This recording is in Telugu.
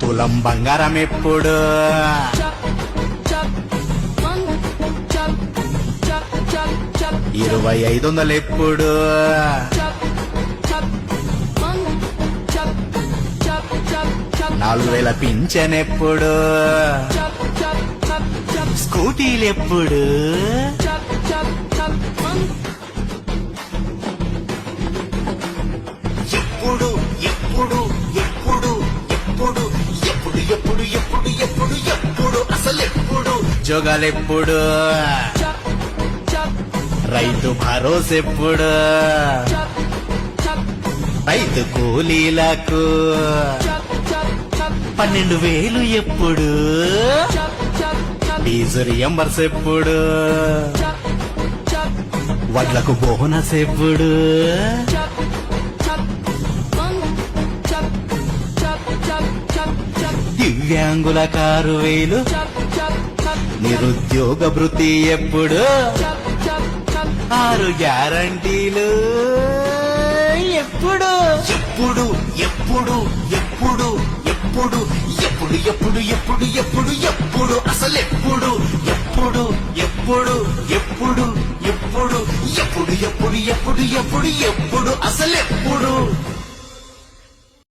తులం బంగారం ఎప్పుడు 2500 ఎప్పుడు 4000 పింఛన్ ఎప్పుడు స్కూటీలు ఎప్పుడు ఎప్పుడు ఎప్పుడు ఎప్పుడు ఎప్పుడు ఎప్పుడు ఎప్పుడు ఎప్పుడు ఎప్పుడు ఎప్పుడు అసలెప్పుడు జోగాలెప్పుడు రైతు భరోసా ఎప్పుడు రైతు కూలీలకు 12,000 ఎప్పుడు ఫీజు రియంబర్స్ ఎప్పుడు వడ్లకు బోనస్ ఎప్పుడు దివ్యాంగుల 6,000 నిరుద్యోగ భృతి ఎప్పుడు 6 గ్యారంటీలు ఎప్పుడు ఎప్పుడు ఎప్పుడు ఎప్పుడు ఎప్పుడు ఎప్పుడు ఎప్పుడు ఎప్పుడు ఎప్పుడు ఎప్పుడు అసలెప్పుడు ఎప్పుడు ఎప్పుడు ఎప్పుడు ఎప్పుడు ఎప్పుడు ఎప్పుడు ఎప్పుడు ఎప్పుడు ఎప్పుడు అసలెప్పుడు